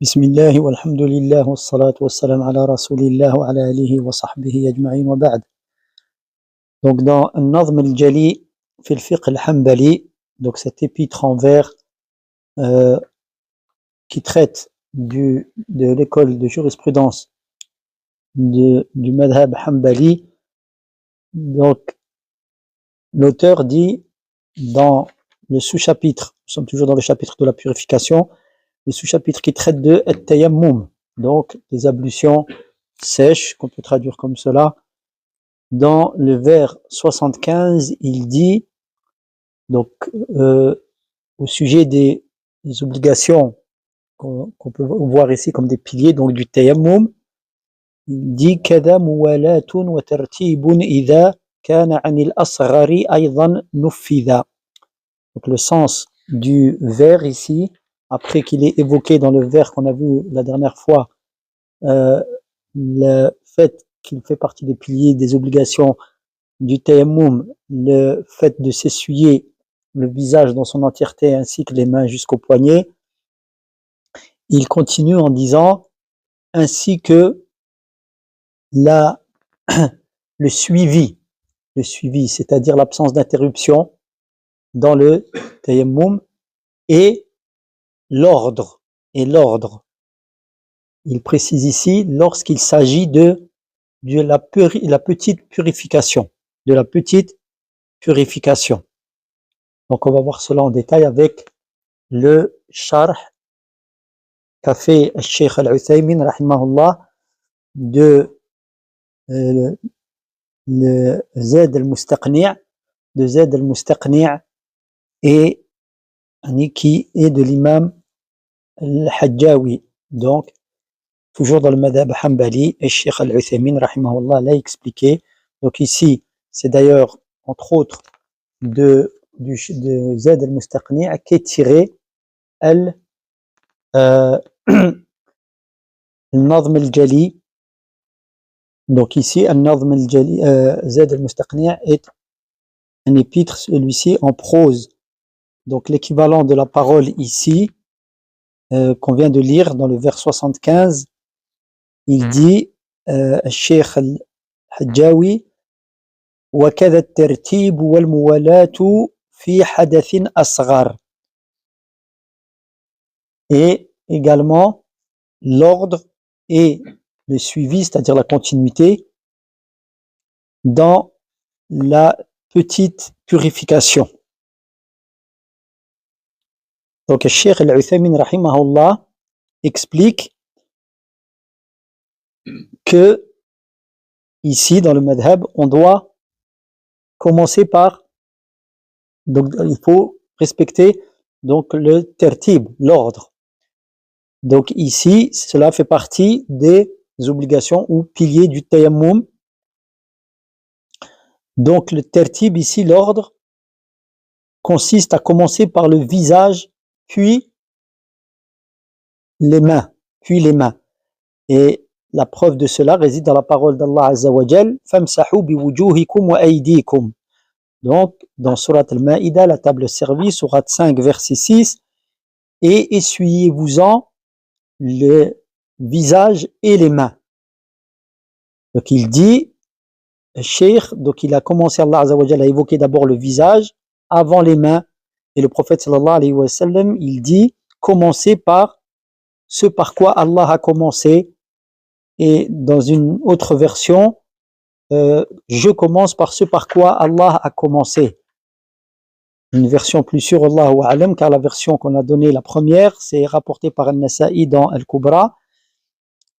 Bismillah walhamdulillah wassalatu wassalam ala rasulillah wa ala alihi wa sahbihi ajma'in wa ba'd. Donc dans An-Nazm al-Jali fi al-Fiqh al-Hanbali, donc cet épître en vers qui traite de l'école de jurisprudence du madhab Hanbali, donc l'auteur dit dans le sous-chapitre, nous sommes toujours dans le chapitre de la purification, le sous-chapitre qui traite de At-Tayammum, donc des ablutions sèches, qu'on peut traduire comme cela. Dans le vers 75, il dit, donc au sujet des obligations qu'on peut voir ici comme des piliers, donc du Tayammum, il dit Kada muwalatun wa tartibun idha kana anil asghari aydan nuffidha. Donc le sens du vers ici, après qu'il ait évoqué dans le vers qu'on a vu la dernière fois, le fait qu'il fait partie des piliers des obligations du tayammum, le fait de s'essuyer le visage dans son entièreté ainsi que les mains jusqu'aux poignets, il continue en disant ainsi que le suivi, c'est-à-dire l'absence d'interruption dans le tayammum et l'ordre. Il précise ici lorsqu'il s'agit de la petite purification, Donc on va voir cela en détail avec le sharh qu'a fait le Cheikh Al-Uthaymin rahimahullah de le Zad al-Mustaqni' et qui est de l'imam al-Hajjawi. Donc toujours dans le madhab Hanbali, et Cheikh Al-Uthaymin rahimahullah l'a expliqué. Donc ici, c'est d'ailleurs entre autres de Zad al-Mustaqni' qui est tiré An-Nazm al-Jali. Donc ici, An-Nazm al-Jali, Zad al-Mustaqni' est un épître, celui-ci en prose. Donc l'équivalent de la parole ici, qu'on vient de lire dans le vers 75, il dit Cheikh al-Hajjawi وكذا الترتيب والموالاة في حدث أصغر, et également l'ordre et le suivi, c'est-à-dire la continuité dans la petite purification. Donc Cheikh Al-Uthaymin rahimahullah explique que ici dans le madhab on doit commencer par, donc il faut respecter donc le tertib, l'ordre. Donc ici cela fait partie des obligations ou piliers du tayammum. Donc le tertib ici, l'ordre, consiste à commencer par le visage puis les mains. Et la preuve de cela réside dans la parole d'Allah Azza wa Jal, famsahu biwujuhikum wa aydikum. Donc dans Surat Al-Ma'ida, la table servie, Surat 5 verset 6, et essuyez-vous-en le visage et les mains. Donc il dit, Cheikh, donc il a commencé, Allah Azza wa Jal a évoqué d'abord le visage avant les mains, et le prophète sallallahu alayhi wa sallam, il dit commencez par ce par quoi Allah a commencé, et dans une autre version je commence par ce par quoi Allah a commencé. Une version plus sûre, Allahu a'lam, car la version qu'on a donnée, la première, c'est rapporté par An-Nasa'i dans Al-Kubra,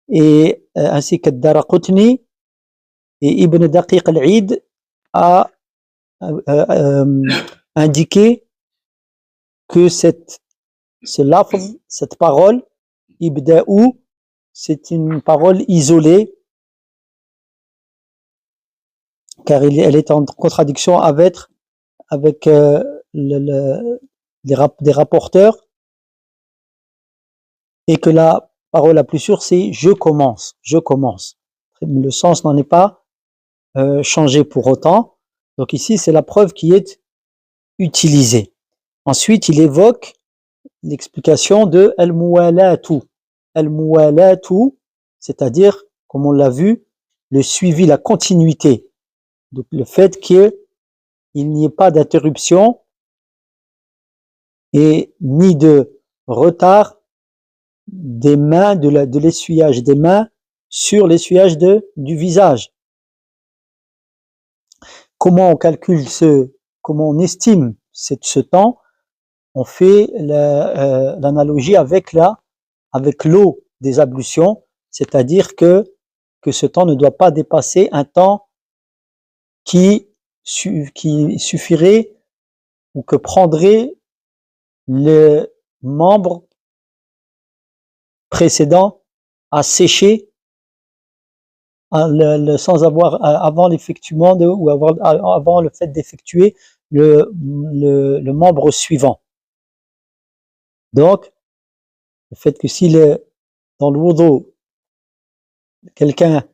et ainsi qu'Ad-Daraqutni, et Ibn Daqiq al-Eid a indiqué que ce lafz, cette parole, Ibda'u, c'est une parole isolée, car elle est en contradiction avec des rapporteurs, et que la parole la plus sûre c'est je commence. Le sens n'en est pas changé pour autant. Donc ici c'est la preuve qui est utilisée. Ensuite il évoque l'explication de al-muwalatu. al-muwalatu, c'est-à-dire, comme on l'a vu, le suivi, la continuité. Donc le fait qu'il n'y ait pas d'interruption et ni de retard des mains, de l'essuyage des mains sur l'essuyage du visage. Comment on calcule comment on estime ce temps? On fait l'analogie avec l'eau des ablutions, c'est-à-dire que ce temps ne doit pas dépasser un temps qui suffirait ou que prendrait le membre précédent à sécher sans avoir avant l'effectuement ou avant le fait d'effectuer le membre suivant. Donc, le fait que si dans le wudu, quelqu'un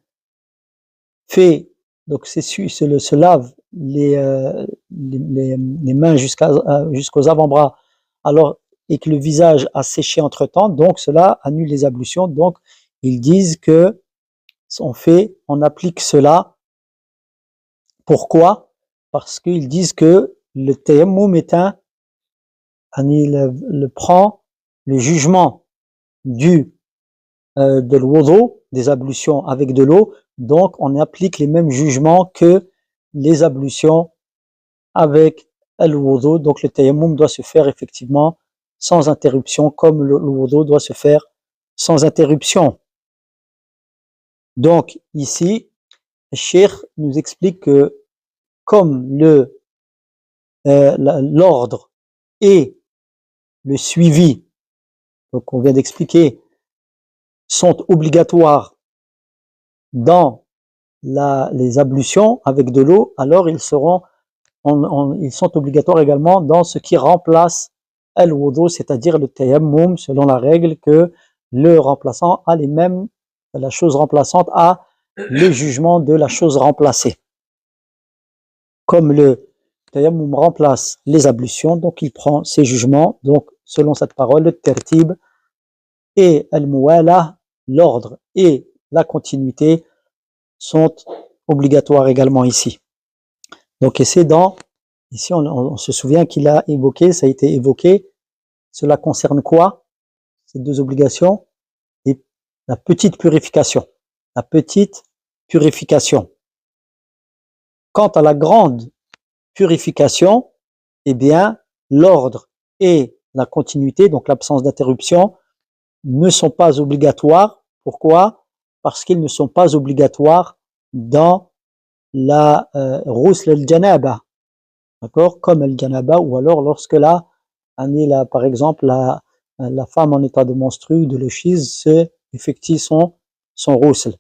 se lave les mains jusqu'aux avant-bras, alors et que le visage a séché entre-temps, donc cela annule les ablutions. Donc, ils disent que on applique cela. Pourquoi? Parce qu'ils disent que le tayammum prend le jugement de l'wudu, des ablutions avec de l'eau, donc on applique les mêmes jugements que les ablutions avec l'wudu. Donc le tayammum doit se faire effectivement sans interruption, comme le wudu doit se faire sans interruption. Donc ici, le cheikh nous explique que comme l'ordre et le suivi, donc on vient d'expliquer, sont obligatoires dans les ablutions avec de l'eau, alors ils sont obligatoires également dans ce qui remplace al-wudu, c'est-à-dire le tayammum, selon la règle que le remplaçant a la chose remplaçante a le jugement de la chose remplacée. Comme le tayammum remplace les ablutions, donc il prend ses jugements. Donc selon cette parole, le tertib et al-muwala, l'ordre et la continuité, sont obligatoires également ici. Donc ici on se souvient qu'il a évoqué, ça a été évoqué, cela concerne quoi? Ces deux obligations? Et la petite purification. La petite purification. Quant à la grande purification, eh bien, l'ordre et la continuité, donc l'absence d'interruption, ne sont pas obligatoires. Pourquoi? Parce qu'ils ne sont pas obligatoires dans la ghusl al-janaba, d'accord, comme al-janaba, ou alors lorsque par exemple la femme en état de menstru, de l'échise, effectue son ghusl.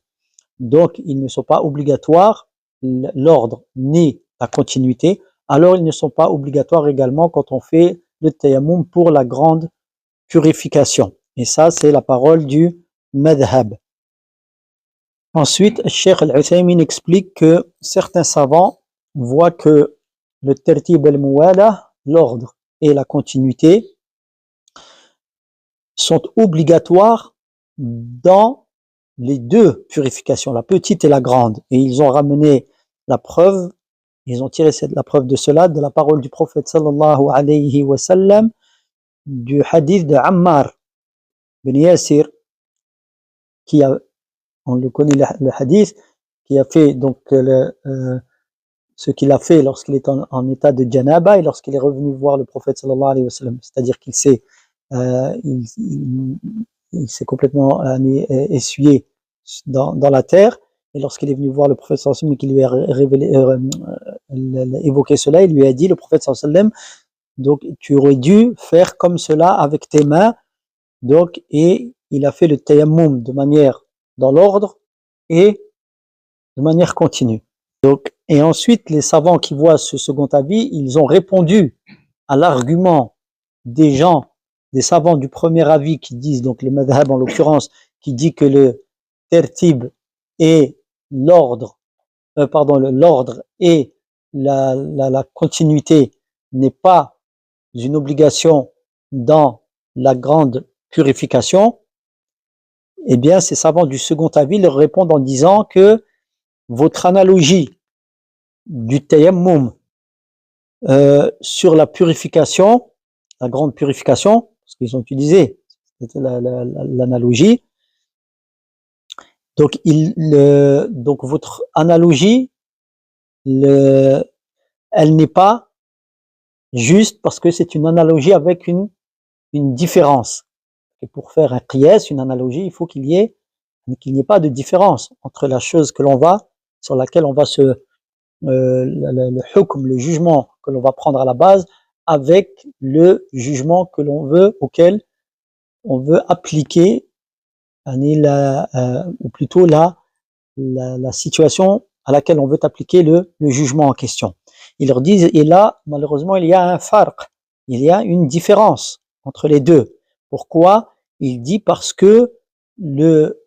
Donc ils ne sont pas obligatoires, l'ordre ni la continuité. Alors ils ne sont pas obligatoires également quand on fait le tayammum pour la grande purification. Et ça, c'est la parole du madhab. Ensuite, Cheikh Al-Uthaymin explique que certains savants voient que le tertib al-muwala, l'ordre et la continuité, sont obligatoires dans les deux purifications, la petite et la grande. Et ils ont ramené la preuve, ils ont tiré la preuve de cela de la parole du prophète sallallahu alayhi wa sallam, du hadith de Ammar bin Yasir, on le connaît le hadith, qui a fait donc ce qu'il a fait lorsqu'il est en état de janaba et lorsqu'il est revenu voir le prophète sallallahu alayhi wa sallam, c'est-à-dire qu'il s'est complètement essuyé dans la terre, et lorsqu'il est venu voir le prophète sallallahu alayhi wa sallam et qu'il lui a évoqué cela, il lui a dit, le prophète sallallahu alayhi wa sallam, donc tu aurais dû faire comme cela avec tes mains. Donc, et il a fait le tayammum de manière dans l'ordre et de manière continue. Donc, et ensuite, les savants qui voient ce second avis, ils ont répondu à l'argument des savants du premier avis qui disent, donc le madhab en l'occurrence, qui dit que le tertib et l'ordre et la continuité n'est pas une obligation dans la grande purification. Eh bien, ces savants du second avis leur répondent en disant que votre analogie du tayammum sur la purification, la grande purification, parce qu'ils ont utilisé, c'était l'analogie. Donc, donc votre analogie, elle n'est pas juste parce que c'est une analogie avec une différence. Et pour faire un qiyas, une analogie, il faut qu'il n'y ait pas de différence entre la chose que l'on va, sur laquelle on va le hukm, le jugement que l'on va prendre à la base, avec le jugement que l'on veut, auquel on veut appliquer, ou plutôt la situation à laquelle on veut appliquer le jugement en question. Ils leur disent, et là, malheureusement, il y a un farq, il y a une différence entre les deux. Pourquoi? Il dit parce que le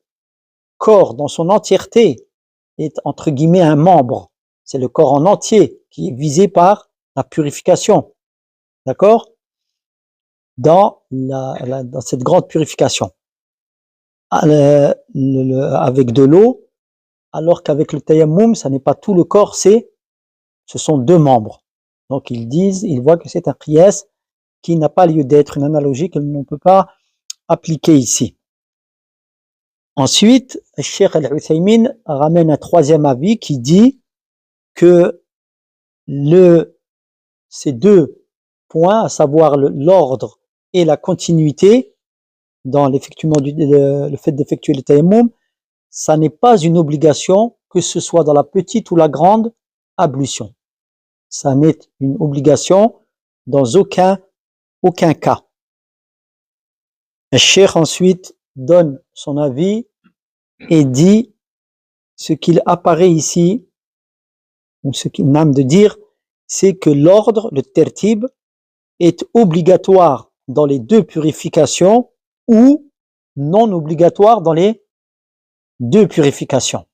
corps dans son entièreté est entre guillemets un membre. C'est le corps en entier qui est visé par la purification. D'accord? Dans cette grande purification. Avec de l'eau, alors qu'avec le tayammum, ça n'est pas tout le corps, ce sont deux membres. Donc ils voient que c'est un qiyas qui n'a pas lieu d'être, une analogie que l'on ne peut pas appliquer ici. Ensuite, Cheikh Al-Uthaymin ramène un troisième avis qui dit que ces deux points, à savoir l'ordre et la continuité, dans le fait d'effectuer le tayammum, ça n'est pas une obligation, que ce soit dans la petite ou la grande ablution. Ça n'est une obligation dans aucun cas. Le cheikh ensuite donne son avis et dit ce qu'il apparaît ici, ou ce qu'il m'aime de dire, c'est que l'ordre, le tertib, est obligatoire dans les deux purifications ou non obligatoire dans les deux purifications.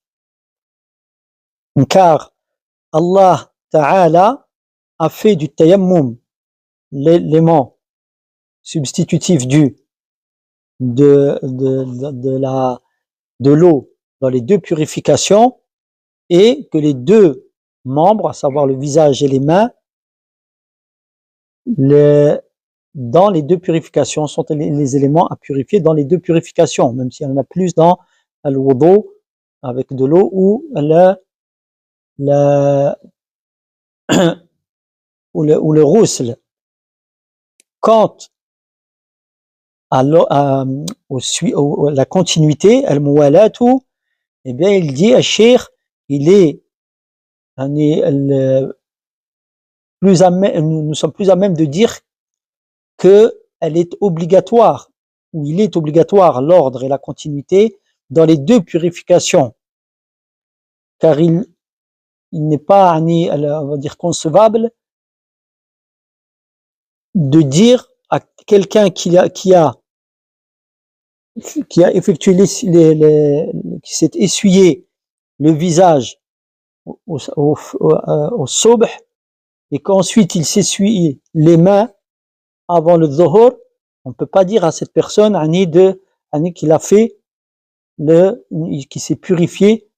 Car Allah Ta'ala a fait du tayammum l'élément substitutif de l'eau dans les deux purifications, et que les deux membres, à savoir le visage et les mains, dans les deux purifications sont les éléments à purifier dans les deux purifications, même s'il y en a plus dans al-wudu avec de l'eau ou le rousl. Quant à la continuité, al-muwalatu, eh bien il dit à Cheikh, nous sommes plus à même de dire qu'elle est obligatoire, ou il est obligatoire l'ordre et la continuité dans les deux purifications, car il n'est pas, on va dire, concevable de dire à quelqu'un qui a effectué qui s'est essuyé le visage au subh, et qu'ensuite il s'essuie les mains avant le dhuhr, on ne peut pas dire à cette personne qu'il a fait qui s'est purifié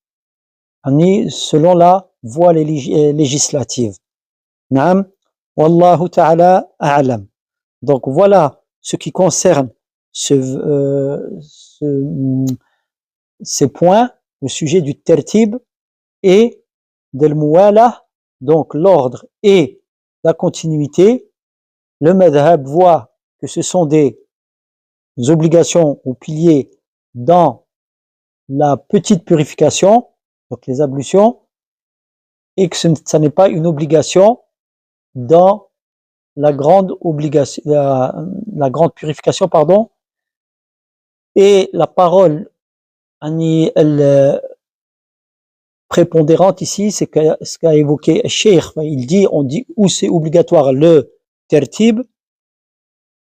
selon la voie législative. Naam, wallahu ta'ala a'lam. Donc voilà ce qui concerne ces points au sujet du tertib et del muwala, donc l'ordre et la continuité. Le madhab voit que ce sont des obligations ou piliers dans la petite purification, donc les ablutions, et que ça n'est pas une obligation dans la grande purification, pardon. Et la parole prépondérante ici, c'est ce qu'a évoqué Cheikh. On dit où c'est obligatoire le tertib,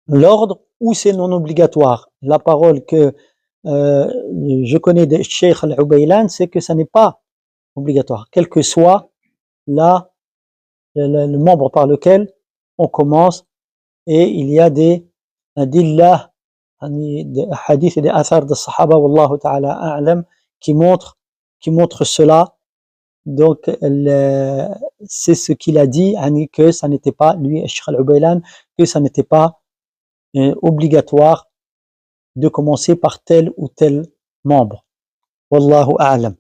l'ordre, ou c'est non obligatoire. La parole que je connais de Cheikh Al-Ubaylan, c'est que ça n'est pas obligatoire, quel que soit le membre par lequel on commence, et il y a des adillah des hadiths et des athars de Sahaba, Wallahu ta'ala a'lam, qui montrent cela. Donc, c'est ce qu'il a dit, que ça n'était pas, lui, Cheikh Al-Ubaylan, que ça n'était pas obligatoire de commencer par tel ou tel membre. Wallahu a'lam.